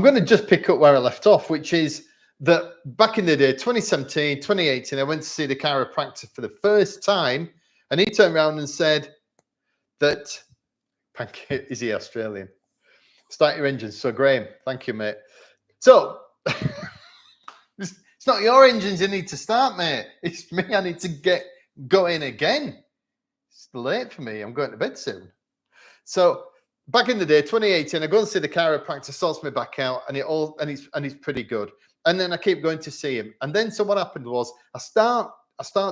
going to just pick up where I left off, which is that back in the day, 2017, 2018, I went to see the chiropractor for the first time, and he turned around and said that, is he Australian? Start your engines. So, Graham, thank you, mate. So, it's not your engines you need to start, mate. It's me. I need to get going again. It's late for me. I'm going to bed soon. So, back in the day, 2018, I go and see the chiropractor, sorts me back out, and he's pretty good. And then I keep going to see him. And then so what happened was I start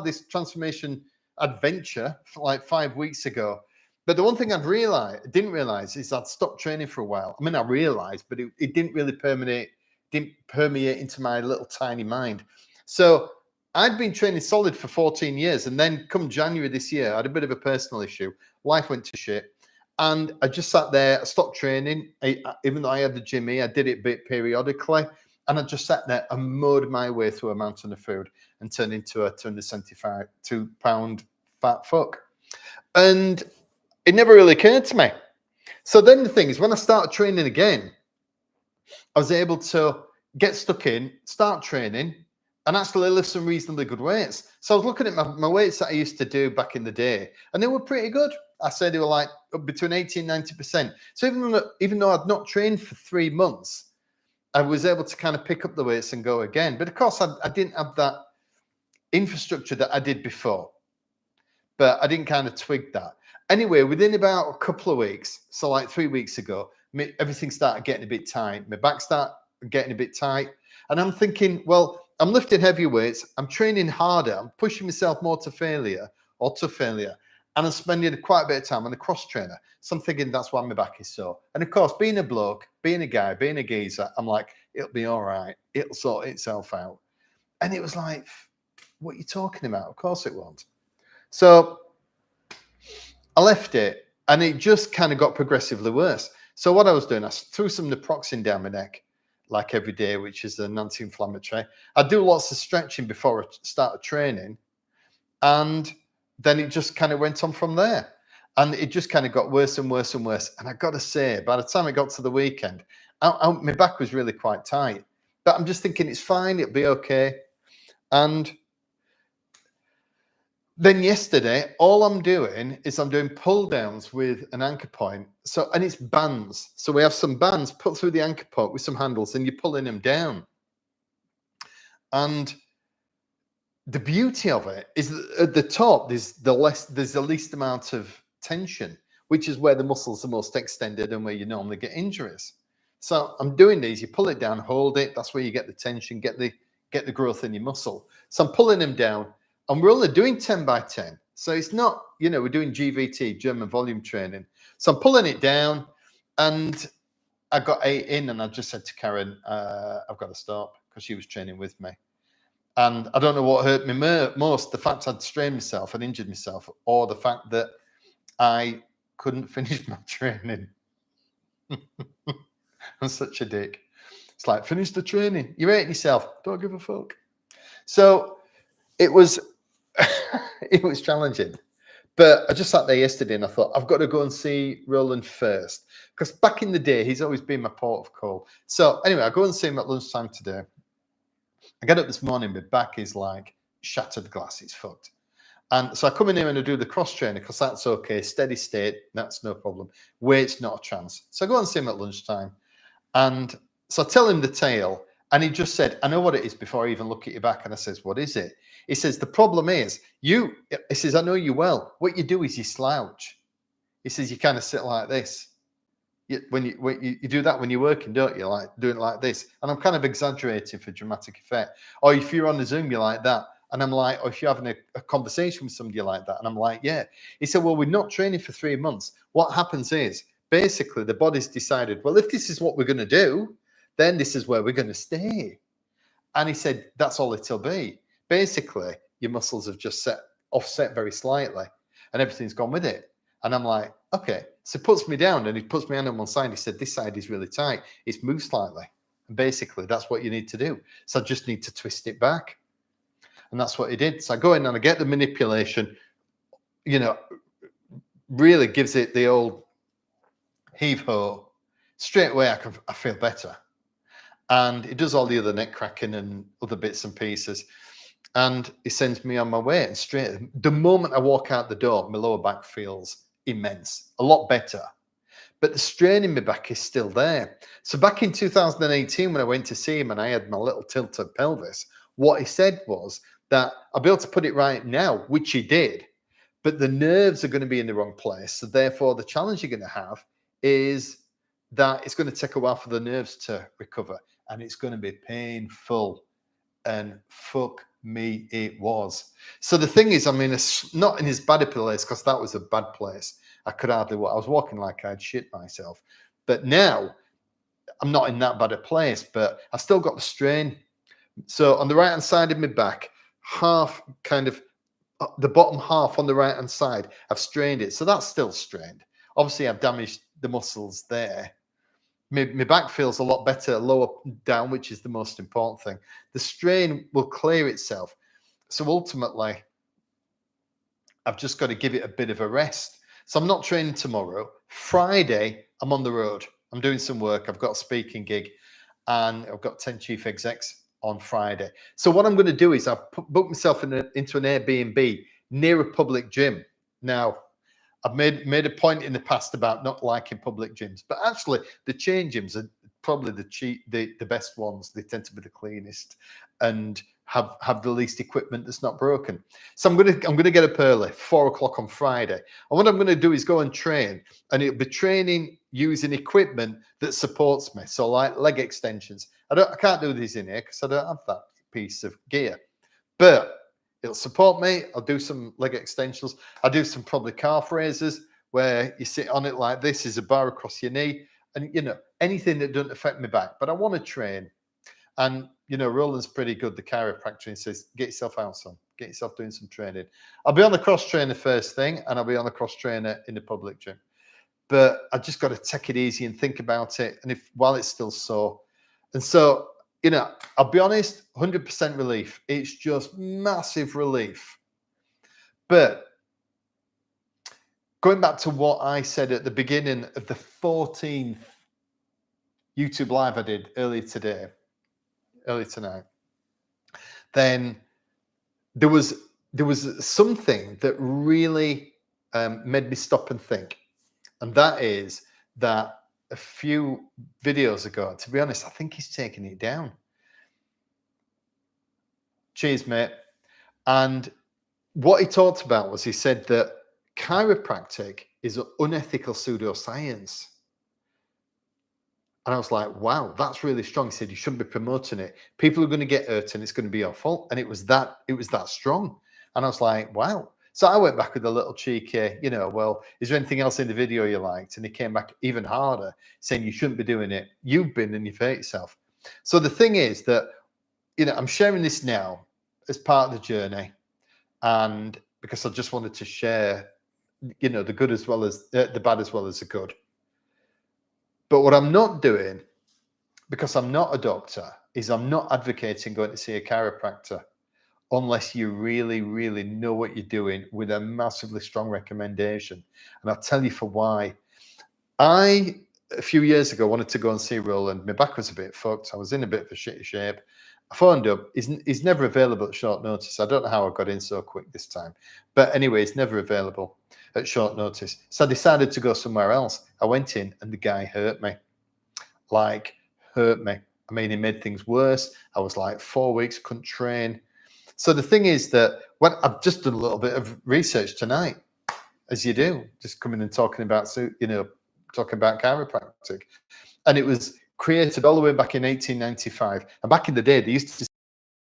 this transformation adventure like 5 weeks ago. But the one thing didn't realize is I'd stopped training for a while. I mean, I realized, but it didn't really permeate into my little tiny mind. So I'd been training solid for 14 years. And then come January this year, I had a bit of a personal issue. Life went to shit. And I just sat there, I stopped training. Even though I had the gym here, I did it a bit periodically. And I just sat there and mowed my way through a mountain of food and turned into a 272-pound fat fuck. And it never really occurred to me. So then the thing is, when I started training again, I was able to get stuck in, start training, and actually lift some reasonably good weights. So I was looking at my weights that I used to do back in the day, and they were pretty good. I said they were like between 80 and 90%. So even though I'd not trained for 3 months, I was able to kind of pick up the weights and go again. But of course, I didn't have that infrastructure that I did before. But I didn't kind of twig that. Anyway, within about a couple of weeks, so like 3 weeks ago, everything started getting a bit tight. My back started getting a bit tight. And I'm thinking, well, I'm lifting heavy weights. I'm training harder. I'm pushing myself more to failure. And I'm spending quite a bit of time on the cross trainer. So I'm thinking that's why my back is sore. And of course, being a bloke, being a guy, being a geezer, I'm like, it'll be all right. It'll sort itself out. And it was like, what are you talking about? Of course it won't. So I left it and it just kind of got progressively worse. So what I was doing, I threw some naproxen down my neck like every day, which is an anti-inflammatory. I do lots of stretching before I started training. And then it just kind of went on from there. And it just kind of got worse and worse and worse. And I got to say, by the time it got to the weekend, my back was really quite tight. But I'm just thinking it's fine, it'll be okay. And then yesterday, all I'm doing is I'm doing pull downs with an anchor point. So, and it's bands. So we have some bands put through the anchor point with some handles and you're pulling them down. And the beauty of it is that at the top, there's the least amount of tension, which is where the muscles are most extended and where you normally get injuries. So I'm doing these, you pull it down, hold it. That's where you get the tension, get the growth in your muscle. So I'm pulling them down and we're only doing 10 by 10. So it's not, we're doing GVT, German volume training. So I'm pulling it down and I got 8 in and I just said to Karen, I've got to stop because she was training with me. And I don't know what hurt me most, the fact I'd strained myself and injured myself, or the fact that I couldn't finish my training. I'm such a dick. It's like, finish the training. You're hating yourself. Don't give a fuck. So it was, it was challenging. But I just sat there yesterday and I thought, I've got to go and see Roland first. Because back in the day, he's always been my port of call. So anyway, I go and see him at lunchtime today. I get up this morning, my back is like shattered glass, it's fucked. And so I come in here and I do the cross trainer because that's okay, steady state, that's no problem. Weight's not a chance. So I go and see him at lunchtime. And so I tell him the tale, and he just said, I know what it is before I even look at your back. And I says, what is it? He says, the problem is, he says, I know you well. What you do is you slouch. He says, you kind of sit like this. When you do that when you're working, don't you? Like doing it like this. And I'm kind of exaggerating for dramatic effect. Or if you're on the Zoom, you're like that. And I'm like, or if you're having a conversation with somebody like that. And I'm like, yeah. He said, well, we're not training for 3 months. What happens is, basically, the body's decided, well, if this is what we're going to do, then this is where we're going to stay. And he said, that's all it'll be. Basically, your muscles have just offset very slightly and everything's gone with it. And I'm like, okay. So he puts me down and he puts my hand on one side. He said, this side is really tight. It's moved slightly. And basically, that's what you need to do. So I just need to twist it back. And that's what he did. So I go in and I get the manipulation, really gives it the old heave-ho. Straight away, I feel better. and he does all the other neck cracking and other bits and pieces. And he sends me on my way. And straight, the moment I walk out the door, my lower back feels immense, a lot better. But the strain in my back is still there. So back in 2018, when I went to see him and I had my little tilted pelvis, what he said was that I'll be able to put it right now, which he did. But the nerves are going to be in the wrong place. So therefore, the challenge you're going to have is that it's going to take a while for the nerves to recover. And it's going to be painful. And fuck me, it was. So the thing is, I'm not in as bad a place, because that was a bad place. I could hardly walk. I was walking like I'd shit myself. But now I'm not in that bad a place, but I still got the strain. So on the right hand side of my back, half kind of the bottom half on the right hand side, I've strained it. So that's still strained. Obviously, I've damaged the muscles there. My back feels a lot better lower down, which is the most important thing. The strain will clear itself. So ultimately, I've just got to give it a bit of a rest. So I'm not training tomorrow. Friday, I'm on the road. I'm doing some work. I've got a speaking gig, and I've got 10 chief execs on Friday. So what I'm going to do is I've booked myself into an Airbnb near a public gym. Now, I've made a point in the past about not liking public gyms, but actually the chain gyms are probably the best ones. They tend to be the cleanest and have the least equipment that's not broken. So I'm gonna get up early, 4 o'clock on Friday. And what I'm gonna do is go and train, and it'll be training using equipment that supports me. So like leg extensions. I can't do these in here because I don't have that piece of gear. But it'll support me. I'll do some leg extensions. I'll do some probably calf raises where you sit on it like this, is a bar across your knee, and anything that doesn't affect my back. But I want to train. And Roland's pretty good, the chiropractor, and says, get yourself out, son. Get yourself doing some training. I'll be on the cross trainer first thing, and I'll be on the cross trainer in the public gym. But I just got to take it easy and think about it. And while it's still sore. And so I'll be honest, 100% relief. It's just massive relief. But going back to what I said at the beginning of the 14th YouTube live I did earlier tonight, then there was something that really made me stop and think. And that is that a few videos ago, to be honest, I think he's taking it down. Cheers, mate. And what he talked about was, he said that chiropractic is an unethical pseudoscience. And I was like, wow, that's really strong. He said you shouldn't be promoting it. People are going to get hurt and it's going to be your fault. And it was that strong. And I was like, wow. So I went back with a little cheeky, well, is there anything else in the video you liked? And he came back even harder, saying you shouldn't be doing it. You've been and you've hurt yourself. So the thing is that, I'm sharing this now as part of the journey. And because I just wanted to share, the good as well as the bad as well as the good. But what I'm not doing, because I'm not a doctor, is I'm not advocating going to see a chiropractor unless you really, really know what you're doing with a massively strong recommendation. And I'll tell you for why. A few years ago, wanted to go and see Roland. My back was a bit fucked. I was in a bit of a shitty shape. I phoned up. He's never available at short notice. I don't know how I got in so quick this time. But anyway, he's never available at short notice. So I decided to go somewhere else. I went in and the guy hurt me. Hurt me. I mean, he made things worse. I was like 4 weeks, couldn't train. So the thing is that when I've just done a little bit of research tonight, as you do, just coming and talking about chiropractic. And it was created all the way back in 1895. And back in the day, they used to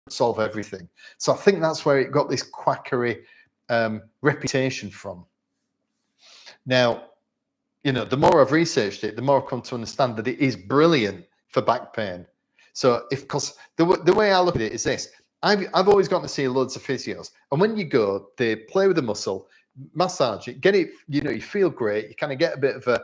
solve everything. So I think that's where it got this quackery reputation from. Now, the more I've researched it, the more I've come to understand that it is brilliant for back pain. So because the way I look at it is this, I've always gotten to see loads of physios. And when you go, they play with the muscle, massage it, get it, you feel great. You kind of get a bit of a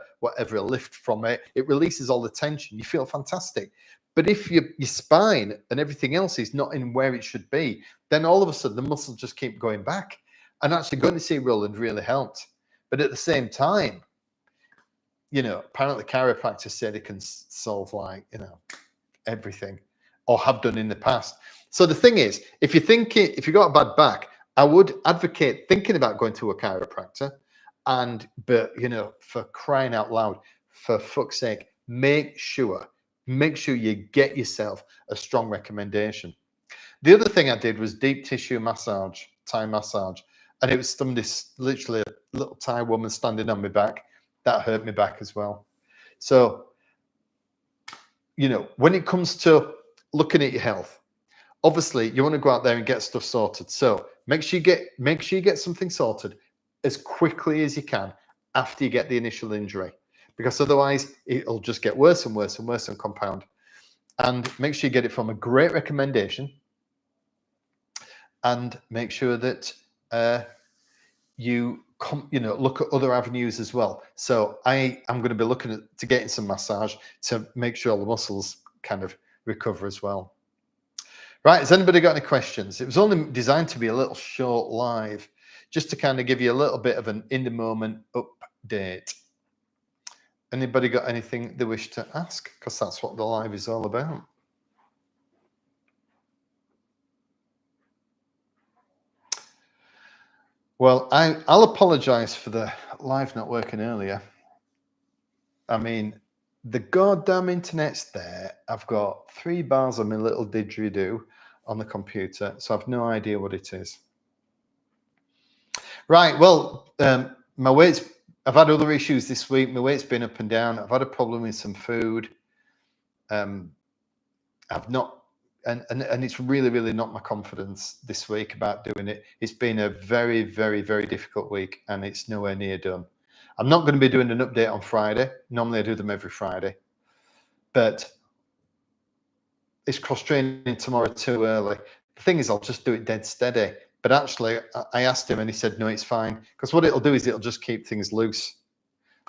lift from it. It releases all the tension. You feel fantastic. But if your spine and everything else is not in where it should be, then all of a sudden the muscles just keep going back. And actually going to see Roland really helped. But at the same time, apparently chiropractors said it can solve everything, or have done in the past. So the thing is, if you've got a bad back, I would advocate thinking about going to a chiropractor. But for crying out loud, for fuck's sake, make sure you get yourself a strong recommendation. The other thing I did was deep tissue massage, Thai massage, and it was literally a little Thai woman standing on my back. That hurt my back as well. So, when it comes to looking at your health, obviously you want to go out there and get stuff sorted. So make sure you get something sorted as quickly as you can after you get the initial injury, because otherwise it'll just get worse and worse and worse and compound. And make sure you get it from a great recommendation, and make sure that you look at other avenues as well. So I am going to be looking to getting some massage to make sure all the muscles kind of recover as well. Right, has anybody got any questions? It was only designed to be a little short live, just to kind of give you a little bit of an in the moment update. Anybody got anything they wish to ask? Because that's what the live is all about. Well, I'll apologize for the live not working earlier. I mean, the goddamn internet's there. I've got 3 bars on my little didgeridoo on the computer, so I've no idea what it is. Right, well, my weight's, I've had other issues this week. My weight's been up and down. I've had a problem with some food. I've not, and it's really, really not my confidence this week about doing it. It's been a very, very, very difficult week, and it's nowhere near done. I'm not going to be doing an update on Friday. Normally I do them every Friday, but it's cross-training tomorrow too early. The thing is, I'll just do it dead steady. But actually, I asked him and he said, no, it's fine. Because what it'll do is it'll just keep things loose.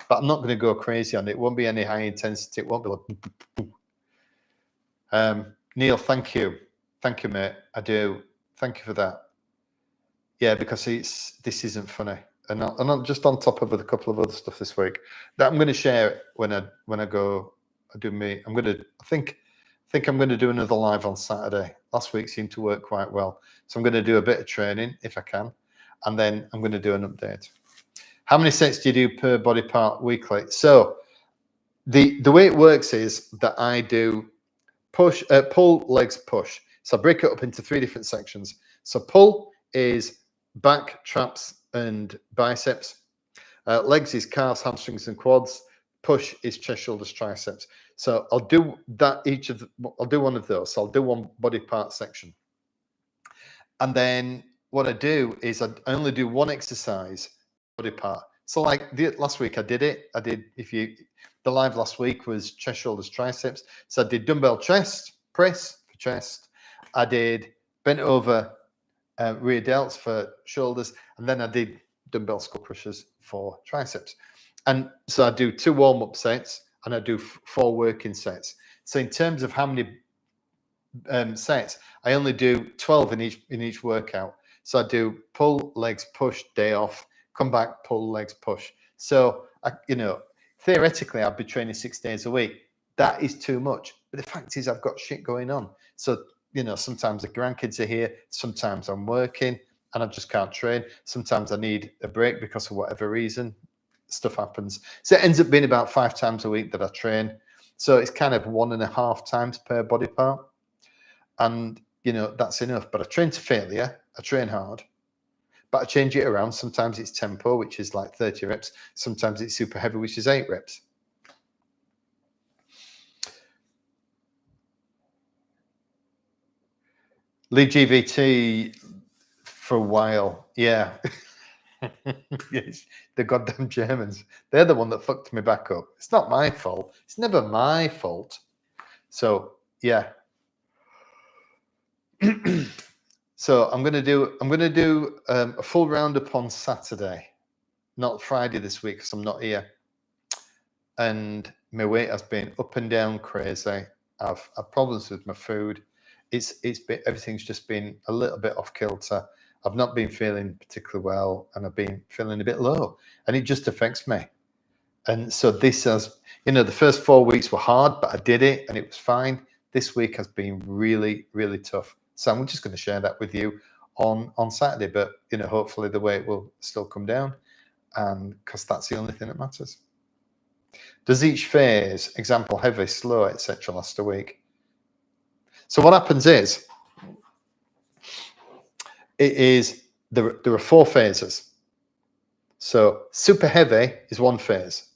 But I'm not going to go crazy on it. It won't be any high intensity. It won't be like... Neil, thank you. Thank you, mate. I do. Thank you for that. Yeah, because this isn't funny. And I'm just on top of a couple of other stuff this week that I'm going to share when I go. I think I'm going to do another live on Saturday. Last week seemed to work quite well. So I'm going to do a bit of training if I can. And then I'm going to do an update. How many sets do you do per body part weekly? So the way it works is that I do pull, legs, push. So I break it up into 3 different sections. So pull is back, traps, and biceps. Legs is calves, hamstrings, and quads. Push is chest, shoulders, triceps. So I'll do that I'll do one of those. So I'll do one body part section. And then what I do is I only do one exercise body part. So like last week I did it. The live last week was chest, shoulders, triceps. So I did dumbbell chest press for chest. I did bent over rear delts for shoulders, and then I did dumbbell skull crushers for triceps. And so I do 2 warm-up sets and I do 4 working sets. So in terms of how many sets, I only do 12 in each workout. So I do pull, legs, push, day off, come back, pull, legs, push. So theoretically I'd be training 6 days a week. That is too much. But the fact is I've got shit going on. So sometimes the grandkids are here, sometimes I'm working and I just can't train. Sometimes I need a break because of whatever reason. Stuff happens. So it ends up being about 5 times a week that I train. So it's kind of 1.5 times per body part. And, that's enough. But I train to failure. I train hard. But I change it around. Sometimes it's tempo, which is like 30 reps. Sometimes it's super heavy, which is 8 reps. Lead GVT for a while. Yeah. Yes, the goddamn Germans. They're the one that fucked me back up. It's not my fault. It's never my fault. So yeah. So I'm gonna do a full roundup on Saturday, not Friday this week because I'm not here. And my weight has been up and down crazy. I've had problems with my food. It's been, everything's just been a little bit off kilter. I've not been feeling particularly well, and I've been feeling a bit low, and it just affects me. And so this has, the first 4 weeks were hard, but I did it and it was fine. this week has been really, really tough. So I'm just going to share that with you on Saturday, but hopefully the weight will still come down, and because that's the only thing that matters. Does each phase, example, heavy, slow, etc., last a week? So what happens is, there are 4 phases. So super heavy is 1 phase.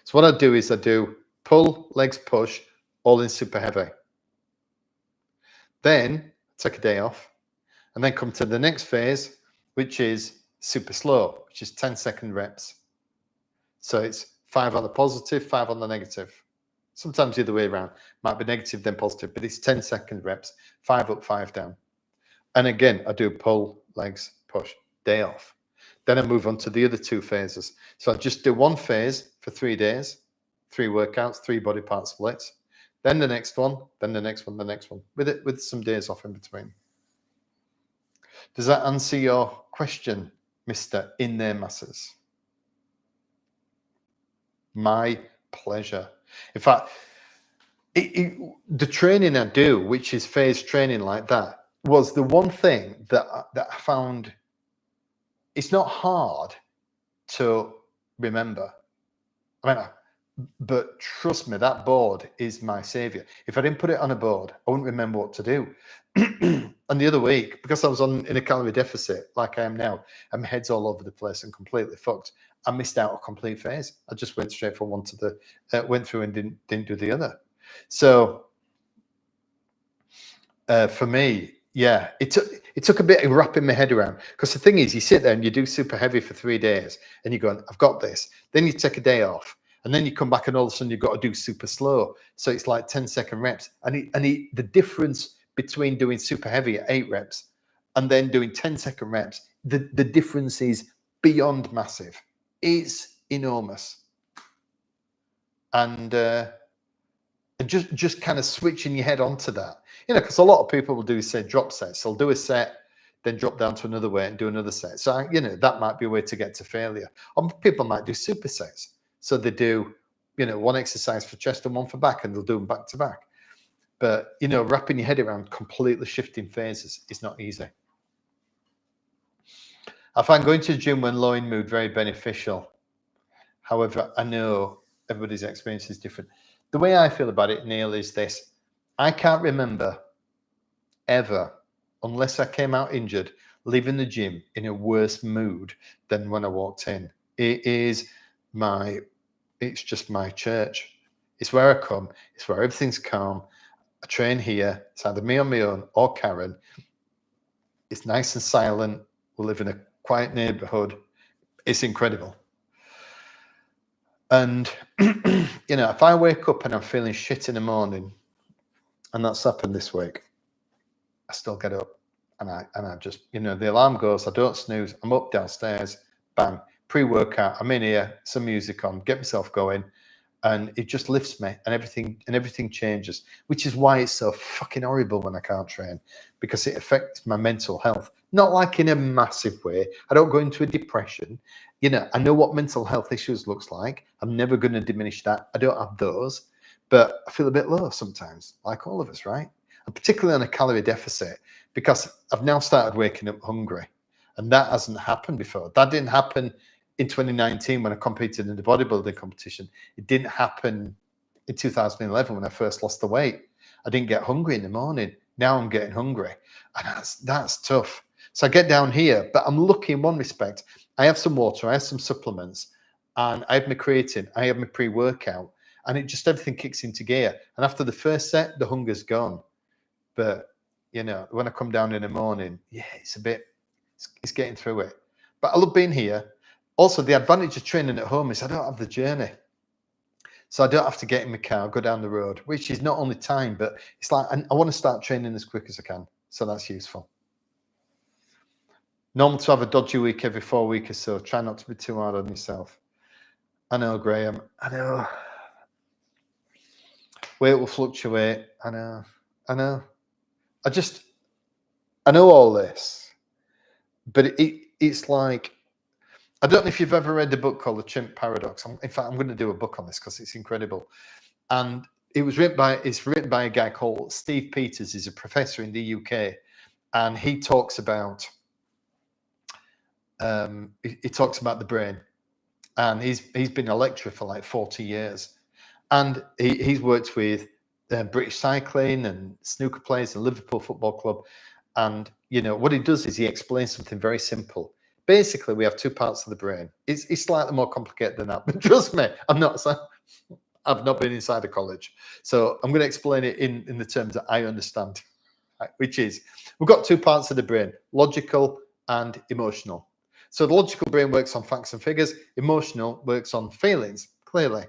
So what I do is I do pull, legs, push, all in super heavy. Then take a day off, and then come to the next phase, which is super slow, which is 10-second reps. So it's 5 on the positive, 5 on the negative. Sometimes the other way around, might be negative then positive, but it's 10-second reps, 5 up, 5 down. And again, I do pull, legs, push, day off. Then I move on to the other 2 phases. So I just do 1 phase for 3 days, 3 workouts, 3 body part splits. Then the next one, then the next one, the next one, with some days off in between. Does that answer your question, Mr. In Their Masses? My pleasure. In fact, the training I do, which is phase training like that, was the one thing that I found. It's not hard to remember. I mean, but trust me, that board is my savior. If I didn't put it on a board, I wouldn't remember what to do. And the other week, because I was in a calorie deficit like I am now, and my head's all over the place and completely fucked, I missed out a complete phase. I just went straight from one to the went through and didn't do the other. So for me, yeah, it took a bit of wrapping my head around, because the thing is, you sit there and you do super heavy for 3 days and you're going, I've got this. Then you take a day off, and then you come back and all of a sudden you've got to do super slow. So it's like 10-second reps. And the difference between doing super heavy at 8 reps and then doing 10-second reps, the difference is beyond massive. It's enormous. And just kind of switching your head onto that, because a lot of people will do, say, drop sets. They'll do a set, then drop down to another weight and do another set. So that might be a way to get to failure. Or people might do super sets. So they do, 1 exercise for chest and 1 for back, and they'll do them back to back. But wrapping your head around completely shifting phases is not easy. I find going to the gym when low in mood very beneficial. However, I know everybody's experience is different. The way I feel about it, Neil, is this. I can't remember ever, unless I came out injured, leaving the gym in a worse mood than when I walked in. It's just my church. It's where I come. It's where everything's calm. I train here. It's either me on my own or Karen. It's nice and silent. We live in a quiet neighborhood. It's incredible. And, if I wake up and I'm feeling shit in the morning, and that's happened this week, I still get up and I just, the alarm goes, I don't snooze, I'm up downstairs, bang, pre-workout, I'm in here, some music on, get myself going, and it just lifts me, and everything changes, which is why it's so fucking horrible when I can't train, because it affects my mental health. Not like in a massive way. I don't go into a depression. I know what mental health issues looks like. I'm never going to diminish that. I don't have those, but I feel a bit low sometimes, like all of us, right? And particularly on a calorie deficit, because I've now started waking up hungry, and that hasn't happened before. That didn't happen in 2019 when I competed in the bodybuilding competition. It didn't happen in 2011 when I first lost the weight. I didn't get hungry in the morning. Now I'm getting hungry, and that's tough. So I get down here, but I'm lucky in one respect. I have some water, I have some supplements, and I have my creatine, I have my pre-workout, and everything kicks into gear. And after the first set, the hunger's gone. But when I come down in the morning, it's getting through it. But I love being here. Also, the advantage of training at home is I don't have the journey. So I don't have to get in my car, go down the road, which is not only time, but it's like I want to start training as quick as I can. So that's useful. Normal to have a dodgy week every 4 weeks or so. Try not to be too hard on yourself. I know, Graham. I know. Weight will fluctuate. I know. I know all this. But it's like, I don't know if you've ever read the book called The Chimp Paradox. In fact, I'm going to do a book on this because it's incredible. And It's written by a guy called Steve Peters. He's a professor in the UK, and he talks about the brain, and he's been a lecturer for like 40 years, and he's worked with British cycling and snooker players and Liverpool Football Club, and what he does is he explains something very simple. Basically, we have two parts of the brain. It's slightly more complicated than that, but trust me, I've not been inside a college, so I'm going to explain it in the terms that I understand, which is we've got two parts of the brain: logical and emotional. So the logical brain works on facts and figures. Emotional works on feelings, clearly.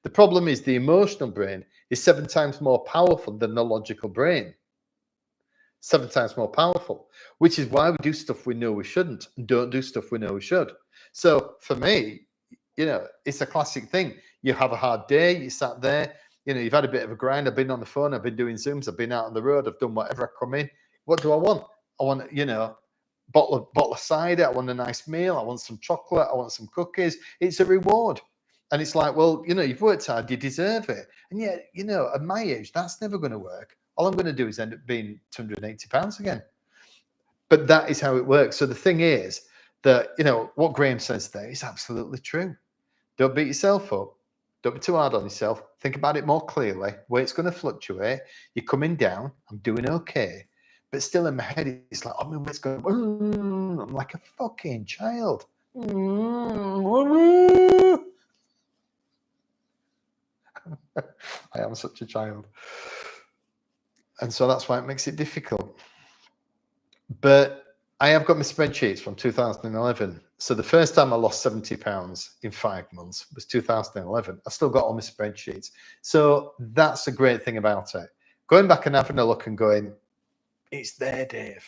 The problem is the emotional brain is 7 times more powerful than the logical brain. 7 times more powerful, which is why we do stuff we know we shouldn't and don't do stuff we know we should. So for me, it's a classic thing. You have a hard day, you sat there, you've had a bit of a grind. I've been on the phone, I've been doing Zooms, I've been out on the road, I've done whatever. I come in. What do I want? I want, bottle of cider. I want a nice meal. I want some chocolate. I want some cookies. It's a reward. And it's like, well, you've worked hard, you deserve it. And yet, at my age, that's never going to work. All I'm going to do is end up being £280 again. But that is how it works. So the thing is that, what Graham says there is absolutely true. Don't beat yourself up. Don't be too hard on yourself. Think about it more clearly, where it's going to fluctuate. You're coming down. I'm doing okay. But still in my head, it's like, my weight's going, I'm like a fucking child. I am such a child. And so that's why it makes it difficult. But I have got my spreadsheets from 2011. So the first time I lost 70 pounds in 5 months was 2011. I've still got all my spreadsheets. So that's a great thing about it. Going back and having a look and going, it's there, Dave.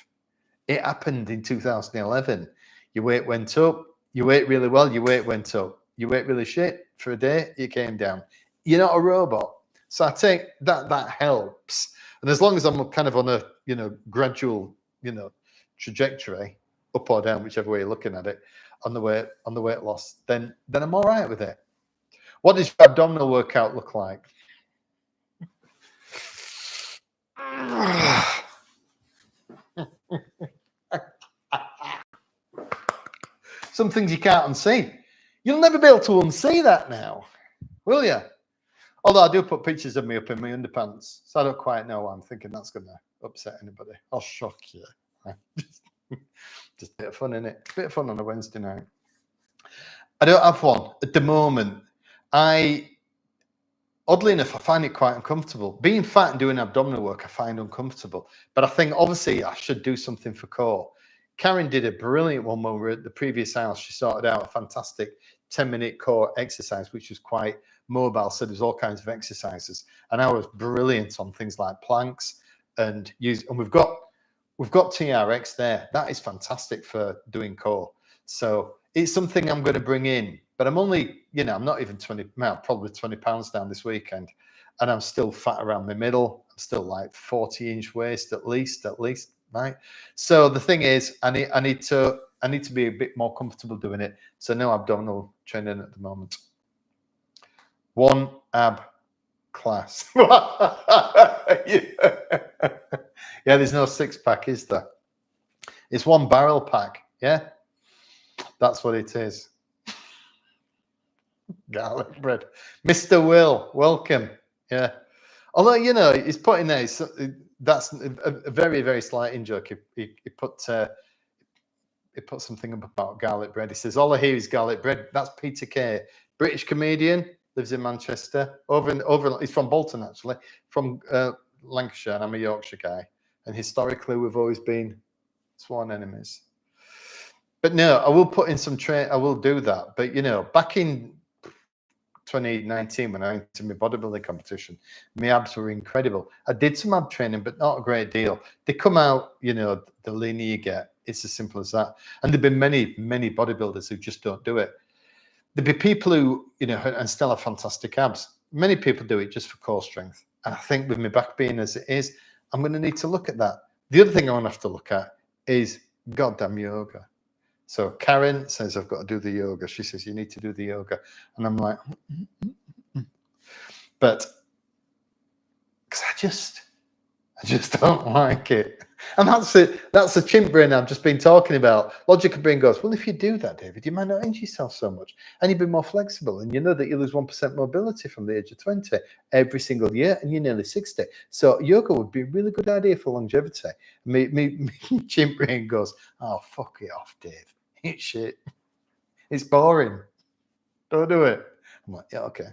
It happened in 2011. Your weight went up. You ate really well. Your weight went up. You ate really shit for a day. You came down. You're not a robot. So I think that helps. And as long as I'm kind of on a gradual trajectory, up or down, whichever way you're looking at it, on the weight loss, then I'm all right with it. What does your abdominal workout look like? Some things you can't unsee. You'll never be able to unsee that now, will you? Although I do put pictures of me up in my underpants, so I don't quite know why I'm thinking that's going to upset anybody. I'll shock you. Just a bit of fun, innit? A bit of fun on a Wednesday night. I don't have one at the moment. Oddly enough, I find it quite uncomfortable. Being fat and doing abdominal work, I find uncomfortable. But I think, obviously, I should do something for core. Karen did a brilliant one when we were at the previous house. She sorted out a fantastic 10-minute core exercise, which was quite mobile. So there's all kinds of exercises. And I was brilliant on things like planks and we've got TRX there. That is fantastic for doing core. So it's something I'm going to bring in. But I'm only, I'm not even probably 20 pounds down this weekend. And I'm still fat around my middle. I'm still like 40-inch waist at least, right? So the thing is, I need to be a bit more comfortable doing it. So no abdominal training at the moment. One ab class. Yeah, there's no 6-pack, is there? It's one barrel pack. Yeah, that's what it is. Garlic bread. Mr. Will, welcome. Yeah. Although, he's putting there, that's a very, very slight in-joke. He put something about garlic bread. He says, all I hear is garlic bread. That's Peter Kay, British comedian, lives in Manchester. He's from Bolton, actually, from Lancashire, and I'm a Yorkshire guy. And historically, we've always been sworn enemies. But no, I will put in some I will do that. But, back in 2019, when I went to my bodybuilding competition, my abs were incredible. I did some ab training, but not a great deal. They come out, the leaner you get. It's as simple as that. And there've been many, many bodybuilders who just don't do it. There'd be people who, and still have fantastic abs. Many people do it just for core strength. And I think with my back being as it is, I'm going to need to look at that. The other thing I want to have to look at is goddamn yoga. So Karen says, I've got to do the yoga. She says, you need to do the yoga. And I'm like, But because I just don't like it. And that's it. That's the chimp brain I've just been talking about. Logical brain goes, well, if you do that, David, you might not injure yourself so much. And you'd be more flexible. And you know that you lose 1% mobility from the age of 20 every single year, and you're nearly 60. So yoga would be a really good idea for longevity. Me chimp brain goes, oh, fuck it off, Dave. It's shit. It's boring. Don't do it. I'm like, yeah, okay.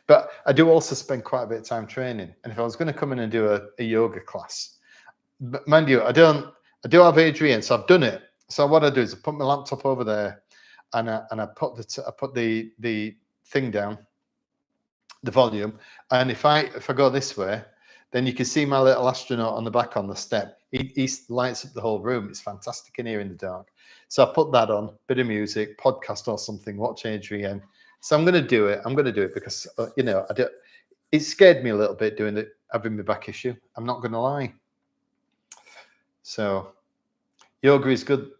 But I do also spend quite a bit of time training. And if I was going to come in and do a yoga class, but mind you, I do have Adrian, so I've done it. So what I do is I put my laptop over there, and I put the thing down, the volume, and if I go this way, then you can see my little astronaut on the back on the step. He lights up the whole room. It's fantastic in here in the dark. So I put that on, bit of music, podcast or something. Watch Adrian. So I'm going to do it. I'm going to do it because it scared me a little bit doing it, having my back issue. I'm not going to lie. So yoga is good.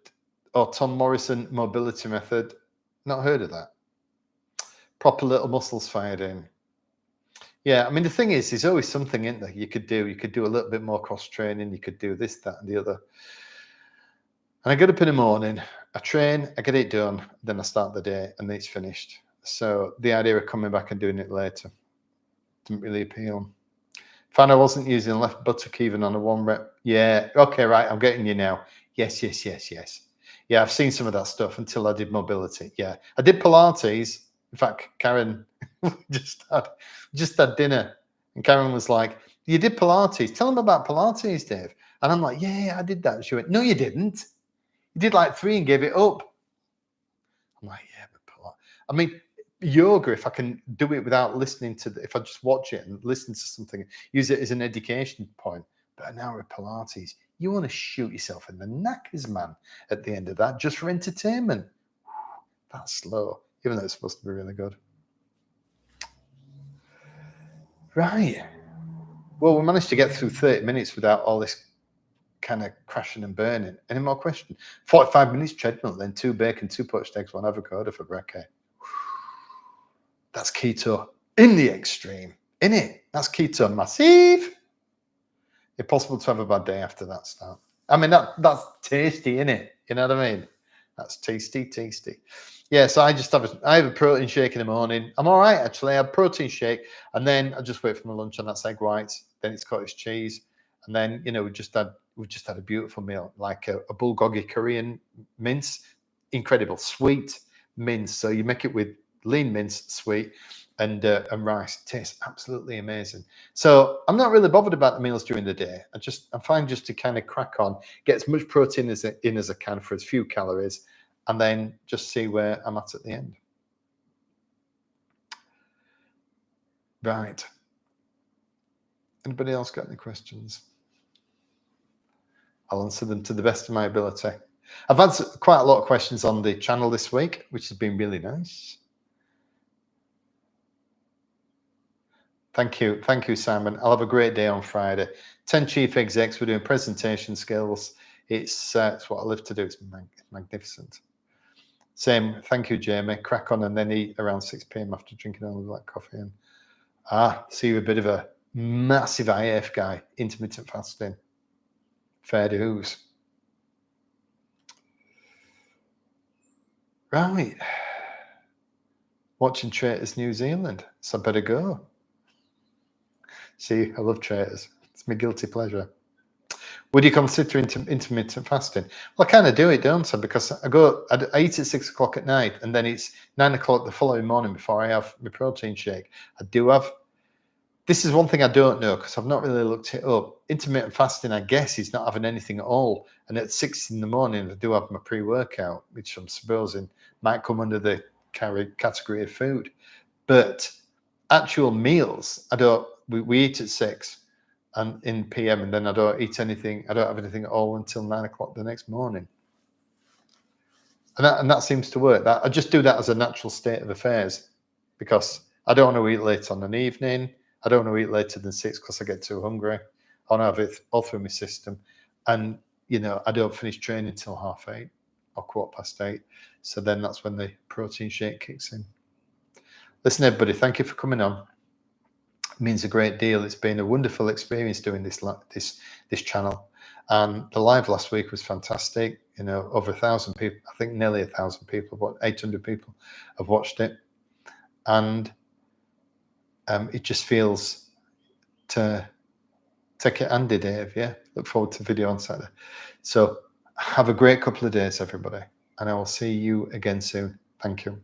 Or Tom Morrison mobility method. Not heard of that. Proper little muscles fired in. Yeah, I mean, the thing is, there's always something in there you could do. You could do a little bit more cross training. You could do this, that, and the other. And I get up in the morning, I train, I get it done, then I start the day, and then it's finished. So the idea of coming back and doing it later didn't really appeal. Found I wasn't using left buttock even on a 1 rep. Yeah, okay, right, I'm getting you now. Yes. Yeah, I've seen some of that stuff until I did mobility. Yeah, I did Pilates. In fact, Karen just had dinner, and Karen was like, "You did Pilates? Tell them about Pilates, Dave." And I'm like, "Yeah, I did that." She went, "No, you didn't. You did like 3 and gave it up." I'm like, "Yeah, but Pilates." I mean, yoga, if I can do it without listening to if I just watch it and listen to something, use it as an education point. But an hour of Pilates, you want to shoot yourself in the knackers, man, at the end of that, just for entertainment. That's slow, even though it's supposed to be really good. Right. Well, we managed to get through 30 minutes without all this kind of crashing and burning. Any more questions? 45 minutes treadmill, then 2 bacon, 2 poached eggs, 1 avocado for brekkie. That's keto in the extreme, innit? That's keto massive. Impossible to have a bad day after that start. I mean, that's tasty, innit? You know what I mean? That's tasty. Yeah, so I have a protein shake in the morning. I'm all right, actually. I have protein shake, and then I just wait for my lunch, and that's egg whites. Then it's cottage cheese, and then we just had a beautiful meal, like a bulgogi Korean mince, incredible sweet mince. So you make it with lean mince, sweet, and rice. It tastes absolutely amazing. So I'm not really bothered about the meals during the day. I'm fine just to kind of crack on, get as much protein as I can for as few calories, and then just see where I'm at the end. Right. Anybody else got any questions? I'll answer them to the best of my ability. I've answered quite a lot of questions on the channel this week, which has been really nice. Thank you, Simon. I'll have a great day on Friday. 10 chief execs. We're doing presentation skills. It's what I live to do. It's magnificent. Same. Thank you, Jamie. Crack on and then eat around 6 p.m. after drinking all of that coffee. And so you're a bit of a massive IF guy. Intermittent fasting. Fair dues. Right. Watching Traitors New Zealand. So I better go. See, I love Traitors. It's my guilty pleasure. Would you consider intermittent fasting? Well, I kind of do it, don't I? Because I eat at 6 o'clock at night, and then it's 9 o'clock the following morning before I have my protein shake. This is one thing I don't know because I've not really looked it up. Intermittent fasting, I guess, is not having anything at all. And at 6 in the morning, I do have my pre-workout, which I'm supposing might come under the category of food. But actual meals, we eat at 6 and in PM, and then I don't eat anything. I don't have anything at all until 9 o'clock the next morning. And that seems to work. I just do that as a natural state of affairs because I don't want to eat late on an evening. I don't want to eat later than 6 because I get too hungry. I want to have it all through my system. And, I don't finish training until 8:30 or 8:15. So then that's when the protein shake kicks in. Listen, everybody, thank you for coming on. means a great deal. It's been a wonderful experience doing this channel, and the live last week was fantastic. You know, over 1,000 people, I think nearly 1,000 people, but 800 people have watched it, and it just feels to take it. Andy, Dave, yeah, look forward to the video on Saturday. So have a great couple of days, everybody, and I will see you again soon. Thank you.